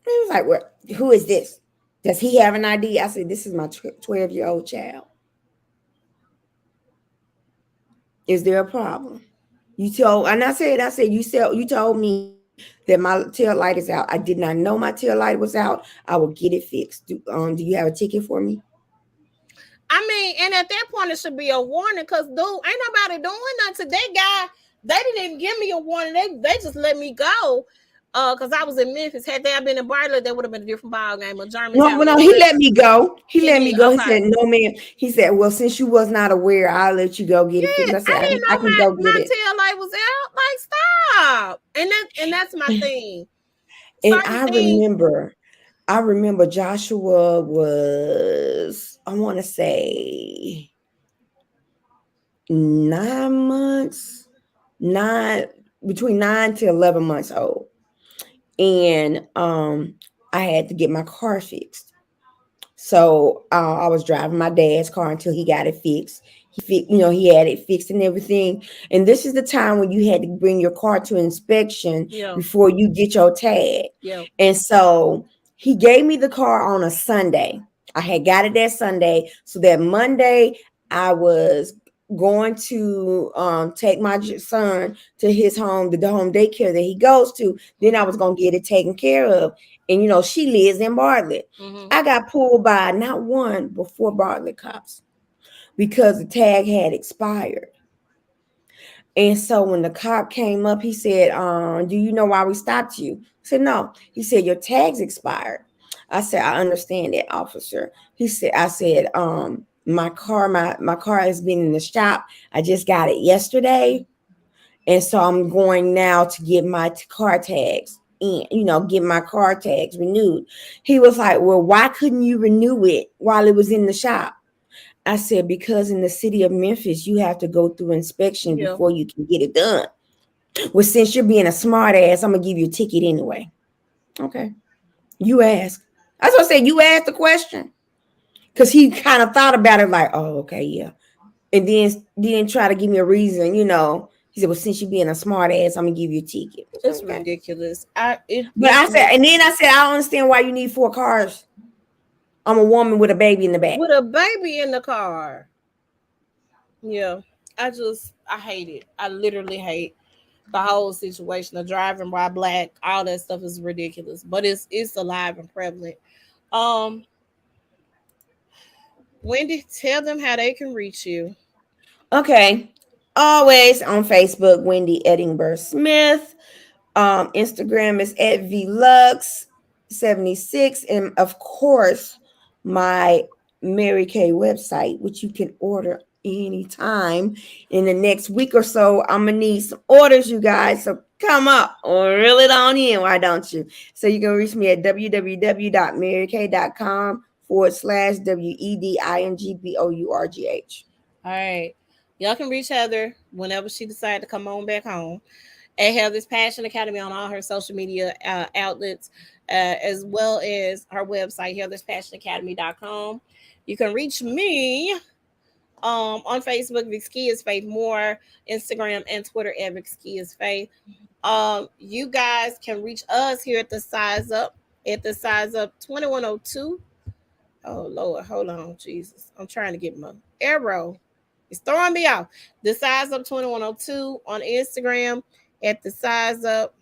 He was like, "What? Who is this? Does he have an ID?" I said, "This is my 12-year-old child. Is there a problem?" You told me that my tail light is out. I did not know my tail light was out. I will get it fixed. Do you have a ticket for me? I mean, and at that point, it should be a warning because, dude, ain't nobody doing nothing to that guy. They didn't even give me a warning. They just let me go. Because I was in Memphis. Had they been in Bartlett, that would have been a different ball game. A No, Germantown, well, no, he anywhere. let me go. He He let me did. go. He Okay. said, "No, man." He said, "Well, since you was not aware, I'll let you go get it fixed." Yeah, I said, I didn't I know can my go get my it." tail light was out. Like, stop. And that's my thing. And Certain things. I remember Joshua was, I want to say 9 months, nine between 9 to 11 months old, and I had to get my car fixed. So I was driving my dad's car until he got it fixed. He had it fixed and everything. And this is the time when you had to bring your car to inspection Yeah, before you get your tag. yeah. And so he gave me the car on a Sunday. I had got it that Sunday. So that Monday, I was going to take my son to his home, the home daycare that he goes to. Then I was going to get it taken care of. And, she lives in Bartlett. Mm-hmm. I got pulled by not one, but four Bartlett cops because the tag had expired. And so when the cop came up, he said, "Do you know why we stopped you?" I said, "No." He said, "Your tag's expired." I said, "I understand that, officer." I said, my car has been in the shop. I just got it yesterday. And so I'm going now to get my car tags and, get my car tags renewed. He was like, "Well, why couldn't you renew it while it was in the shop?" I said, "Because in the city of Memphis, you have to go through inspection Yeah. before you can get it done." "Well, since you're being a smart ass, I'm going to give you a ticket anyway." Okay. You ask. That's what I said. You asked the question. Because he kind of thought about it like, "Oh, okay, yeah." And then try to give me a reason, He said, "Well, since you're being a smart ass, I'm going to give you a ticket." I said, It's okay. ridiculous. But I said, "I don't understand why you need four cars. I'm a woman with a baby in the back." with a baby in the car. Yeah. I hate it. I literally hate The whole situation of driving while black, all that stuff is ridiculous, but it's alive and prevalent. Um, Wendy, tell them how they can reach you. Okay. Always on Facebook, Wendy Edingbourgh Smith. Instagram is at VLux76. And of course, my Mary Kay website, which you can order anytime in the next week or so. I'm gonna need some orders, you guys. So come up or reel it on in, why don't you? So you can reach me at www.marykay.com/WEDINGBOURGH. All right, y'all can reach Heather whenever she decides to come on back home at Heather's Passion Academy on all her social media outlets, as well as her website, HeathersPassionAcademy.com. You can reach me on Facebook, Vicskeyas Faith More, Instagram and Twitter at Vicskeyas Faith. You guys can reach us here at the Size Up, at the Size Up 2102. Oh Lord, hold on, Jesus. I'm trying to get my arrow. It's throwing me off. The Size Up 2102 on Instagram, at the Size Up,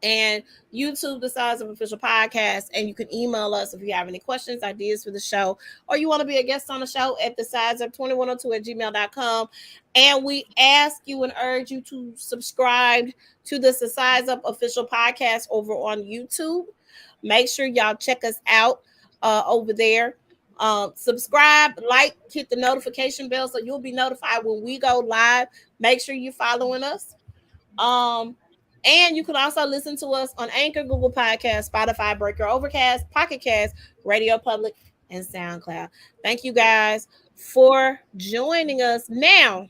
and YouTube, the Size Up Official Podcast. And you can email us if you have any questions, ideas for the show, or you want to be a guest on the show at the Size Up 2102 at gmail.com. And we ask you and urge you to subscribe to the Size Up Official Podcast over on YouTube. Make sure y'all check us out over there. Subscribe, like, hit the notification bell so you'll be notified when we go live. Make sure you're following us. And you can also listen to us on Anchor, Google Podcast, Spotify, Breaker, Overcast, Pocket Cast, Radio Public, and SoundCloud. Thank you guys for joining us. Now,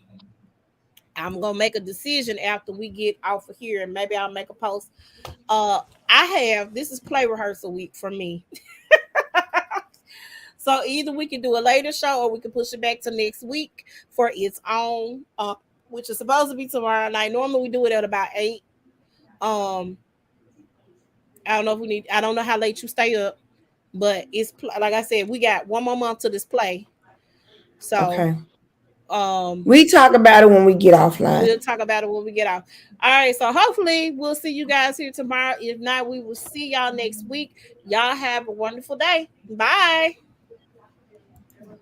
I'm gonna make a decision after we get off of here, and maybe I'll make a post. This is play rehearsal week for me. So either we can do a later show or we can push it back to next week for its own, which is supposed to be tomorrow night. Normally we do it at about 8. I don't know if we need. I don't know how late you stay up, but it's like I said, we got one more month to this play. So, okay. We talk about it when we get offline. We'll talk about it when we get off. All right. So hopefully we'll see you guys here tomorrow. If not, we will see y'all next week. Y'all have a wonderful day. Bye.